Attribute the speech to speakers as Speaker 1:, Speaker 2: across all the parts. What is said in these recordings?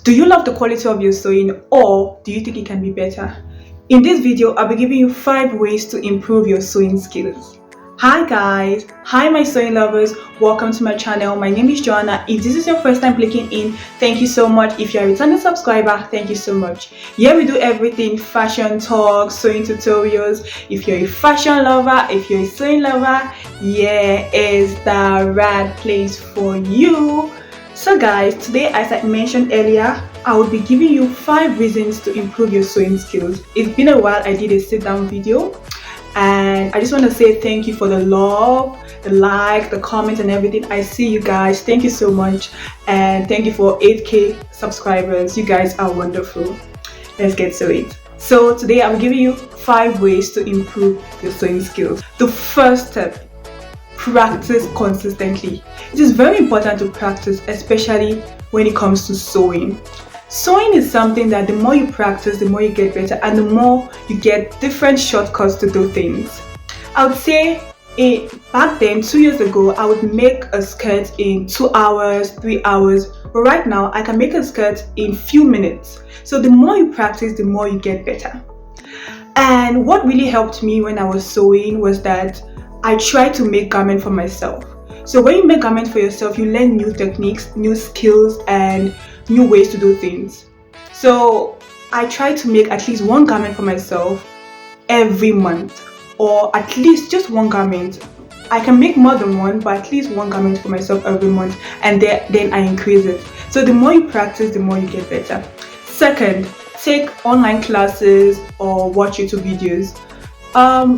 Speaker 1: Do you love the quality of your sewing, or do you think it can be better? In this video, I'll be giving you 5 ways to improve your sewing skills. Hi guys, hi my sewing lovers, welcome to my channel. My name is Joanna. If this is your first time clicking in, thank you so much. If you're a returning subscriber, thank you so much. Here we do everything: fashion talk, sewing tutorials. If you're a fashion lover, if you're a sewing lover, here is the right place for you. So guys, today, as I mentioned earlier, I will be giving you 5 reasons to improve your sewing skills. It's been a while I did a sit down video, and I just want to say thank you for the love, the like, the comments and everything. I see you guys. Thank you so much, and thank you for 8k subscribers. You guys are wonderful. Let's get to it. So today I'm giving you 5 ways to improve your sewing skills. The first step: practice consistently. It is very important to practice, especially when it comes to sewing. Sewing is something that the more you practice, the more you get better, and the more you get different shortcuts to do things. I would say back then, 2 years ago, I would make a skirt in 2 hours, 3 hours, but right now I can make a skirt in few minutes. So the more you practice, the more you get better. And what really helped me when I was sewing was that I tried to make garments for myself. So when you make garments for yourself, you learn new techniques, new skills, and new ways to do things. So I try to make at least 1 garment for myself every month, or at least just 1 garment. I can make more than 1, but at least 1 garment for myself every month, and then I increase it. So the more you practice, the more you get better. Second, take online classes or watch YouTube videos.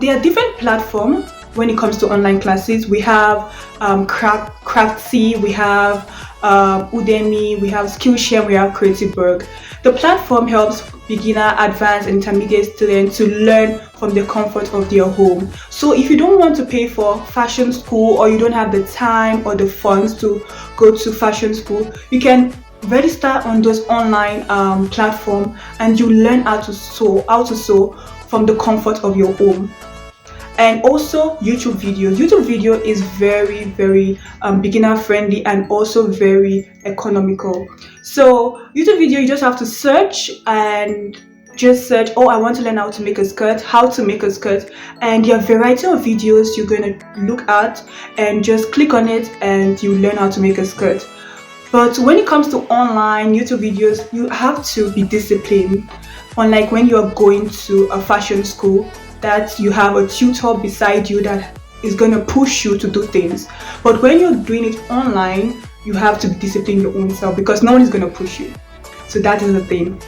Speaker 1: There are different platforms when it comes to online classes. We have Craftsy, we have Udemy, we have Skillshare, we have Creativeburg. The platform helps beginner, advanced, intermediate students to learn from the comfort of their home. So if you don't want to pay for fashion school, or you don't have the time or the funds to go to fashion school, you can register on those online platforms, and you learn how to sew from the comfort of your home. And also YouTube videos. YouTube video is very beginner friendly and also very economical. So YouTube video, you just have to search oh, I want to learn how to make a skirt, how to make a skirt, and there are a variety of videos you're going to look at, and just click on it and you learn how to make a skirt. But when it comes to online YouTube videos, you have to be disciplined. Unlike when you're going to a fashion school, that you have a tutor beside you that is going to push you to do things. But when you're doing it online, you have to discipline your own self, because no one is going to push you. So that is the thing.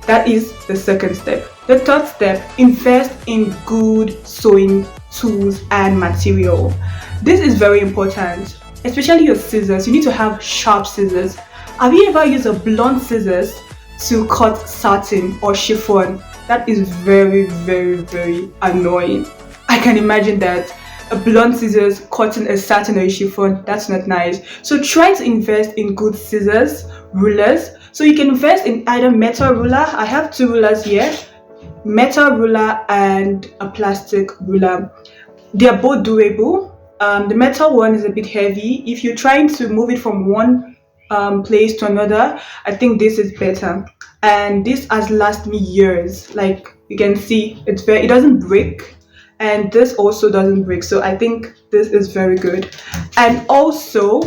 Speaker 1: That is the second step. The third step: invest in good sewing tools and material. This is very important, especially your scissors. You need to have sharp scissors. Have you ever used a blunt scissors to cut satin or chiffon? That is very annoying. I can imagine that. A blunt scissors cutting a satin or a chiffon, that's not nice. So try to invest in good scissors, rulers. So you can invest in either metal ruler. I have 2 rulers here, metal ruler and a plastic ruler. They are both durable. The metal one is a bit heavy. If you're trying to move it from one place to another, I think this is better, and this has lasted me years. Like you can see, it doesn't break, and this also doesn't break. So I think this is very good. And also,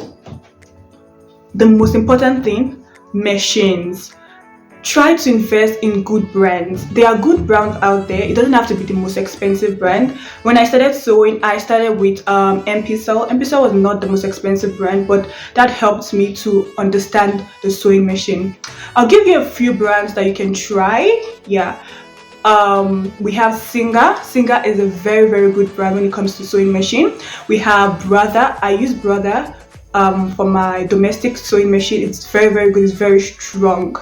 Speaker 1: the most important thing: machines. Try to invest in good brands. There are good brands out there. It doesn't have to be the most expensive brand. When I started sewing, I started with Episode1. Episode1 was not the most expensive brand, but that helped me to understand the sewing machine. I'll give you a few brands that you can try. Yeah. We have Singer. Singer is a very good brand when it comes to sewing machine. We have Brother. I use Brother for my domestic sewing machine. It's very good. It's very strong.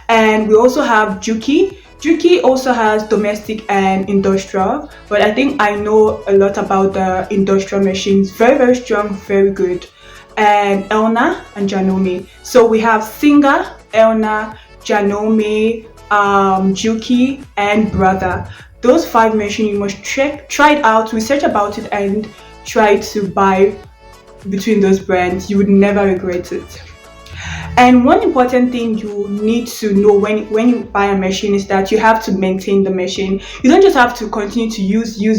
Speaker 1: And we also have Juki. Juki also has domestic and industrial, but I think I know a lot about the industrial machines. Very strong, very good. And Elna and Janome. So we have Singer, Elna, Janome, Juki, and Brother. Those 5 machines, you must try it out, research about it, and try to buy between those brands. You would never regret it. And one important thing you need to know when you buy a machine is that you have to maintain the machine. You don't just have to continue to use. You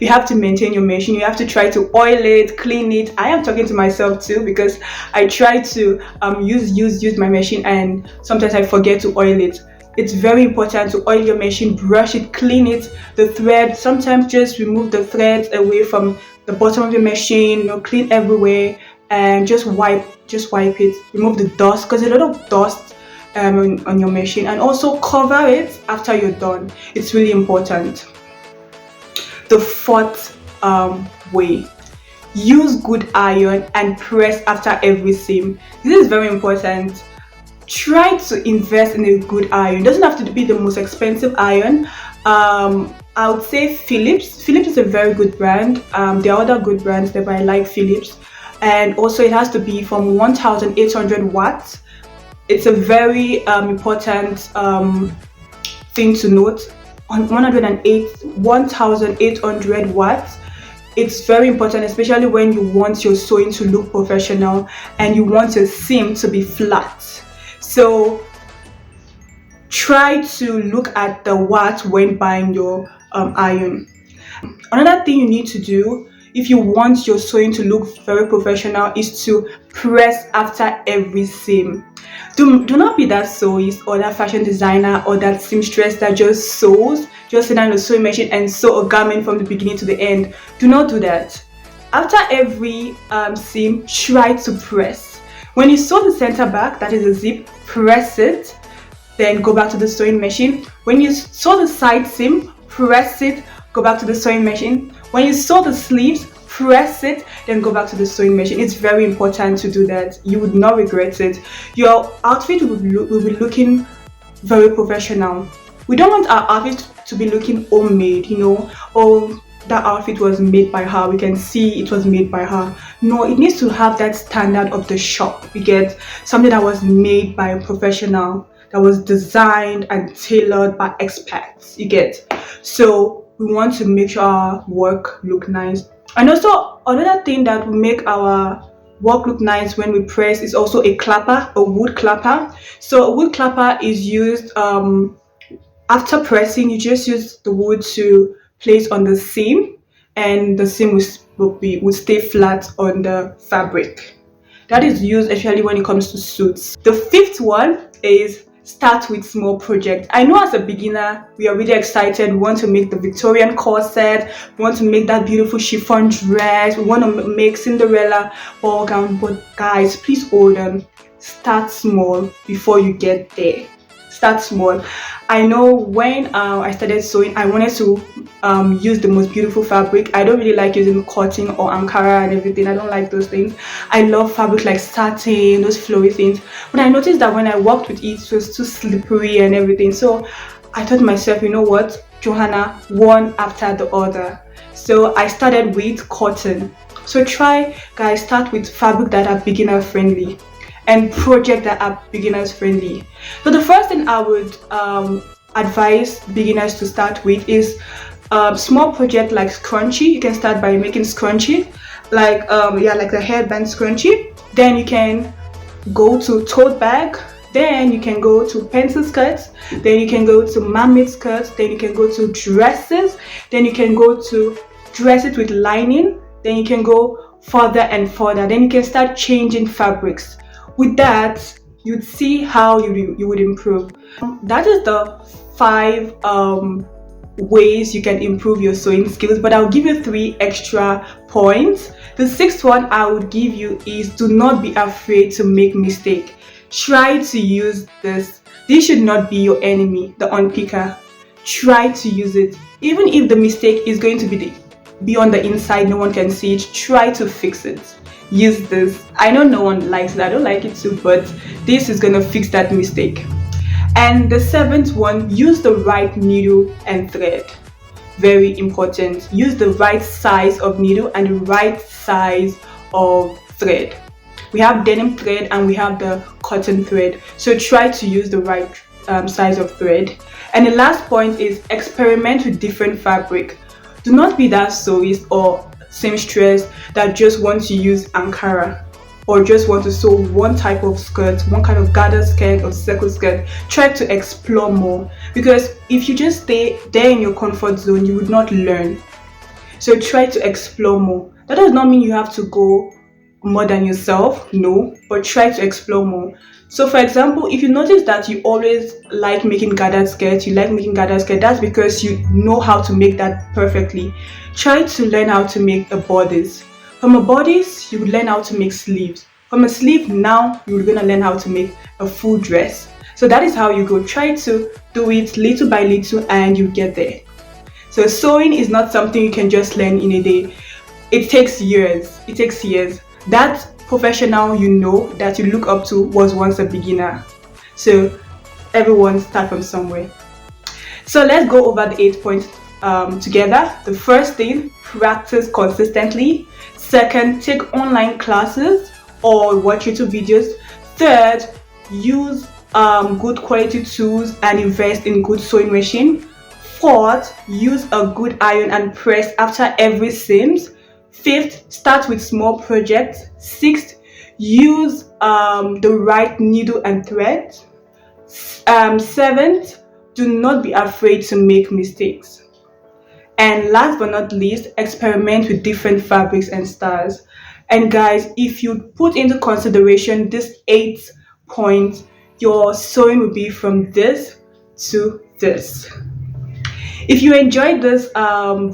Speaker 1: have to maintain your machine. You have to try to oil it, clean it. I am talking to myself too, because I try to use my machine, and sometimes I forget to oil it. It's very important to oil your machine, brush it, clean it, the thread. Sometimes just remove the threads away from the bottom of the machine, clean everywhere, and just wipe it. Remove the dust, because there's a lot of dust on your machine, and also cover it after you're done. It's really important. The fourth way: use good iron and press after every seam. This is very important. Try to invest in a good iron. It doesn't have to be the most expensive iron. I would say Philips. Philips is a very good brand. There are other good brands there, but I like Philips. And also it has to be from 1800 watts. It's a very important thing to note. On 1800 watts, it's very important, especially when you want your sewing to look professional and you want your seam to be flat. So try to look at the watts when buying your iron. Another thing you need to do if you want your sewing to look very professional is to press after every seam. Do not be that sewist or that fashion designer or that seamstress that just sews, just sit down on the sewing machine and sew a garment from the beginning to the end. Do not do that. After every seam, try to press. When you sew the center back, that is the zip, press it, then go back to the sewing machine. When you sew the side seam, press it, go back to the sewing machine. When you sew the sleeves, press it, then go back to the sewing machine. It's very important to do that. You would not regret it. Your outfit will be looking very professional. We don't want our outfit to be looking homemade, oh, that outfit was made by her, we can see it was made by her. No, it needs to have that standard of the shop. We get something that was made by a professional, that was designed and tailored by experts, you get. So we want to make sure our work look nice. And also another thing that will make our work look nice when we press is also a clapper, a wood clapper. So a wood clapper is used after pressing. You just use the wood to place on the seam, and the seam will stay flat on the fabric. That is used especially when it comes to suits. The fifth one is start with small projects. I know as a beginner, we are really excited. We want to make the Victorian corset, we want to make that beautiful chiffon dress, we want to make Cinderella ball gown. But guys, please hold on. Start small before you get there. Start small. I know when I started sewing, I wanted to use the most beautiful fabric. I don't really like using cotton or Ankara and everything. I don't like those things. I love fabric like satin, those flowy things. But I noticed that when I worked with it, it was too slippery and everything. So I thought to myself, you know what, Johanna, one after the other. So I started with cotton. So try, guys, start with fabric that are beginner friendly and projects that are beginners friendly. So the first thing I would advise beginners to start with is small project like scrunchie. You can start by making scrunchie, like the hairband scrunchie. Then you can go to tote bag. Then you can go to pencil skirts. Then you can go to mermaid skirts. Then you can go to dresses. Then you can go to dresses with lining. Then you can go further and further. Then you can start changing fabrics. With that, you'd see how you would improve. That is the 5 ways you can improve your sewing skills, but I'll give you 3 extra points. The 6th one I would give you is do not be afraid to make mistake. Try to use this. This should not be your enemy, the unpicker. Try to use it. Even if the mistake is going to be on the inside, no one can see it, try to fix it. Use this. I know no one likes it, I don't like it too, but this is gonna fix that mistake. And the 7th one, use the right needle and thread. Very important. Use the right size of needle and the right size of thread. We have denim thread and we have the cotton thread, so try to use the right size of thread. And the last point is experiment with different fabric. Do not be that sewist or seamstress that just wants to use Ankara. or just want to sew one type of skirt, one kind of gathered skirt or circle skirt, try to explore more, because if you just stay there in your comfort zone, you would not learn. So try to explore more. That does not mean you have to go more than yourself, no, but try to explore more. So for example, if you notice that you always like making gathered skirts, that's because you know how to make that perfectly. Try to learn how to make a bodice. From a bodice, you would learn how to make sleeves. From a sleeve, now you're gonna learn how to make a full dress. So that is how you go. Try to do it little by little and you get there. So sewing is not something you can just learn in a day. It takes years. That professional that you look up to was once a beginner. So everyone start from somewhere. So let's go over the 8 points together. The first thing, practice consistently. Second, take online classes or watch YouTube videos. Third, use good quality tools and invest in good sewing machine. Fourth, use a good iron and press after every seams. Fifth, start with small projects. Sixth, use the right needle and thread. Seventh, do not be afraid to make mistakes. And last but not least, experiment with different fabrics and styles. And guys, if you put into consideration these 8 points, your sewing will be from this to this. If you enjoyed this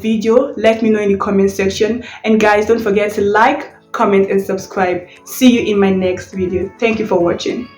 Speaker 1: video, let me know in the comment section. And guys, don't forget to like, comment and subscribe. See you in my next video. Thank you for watching.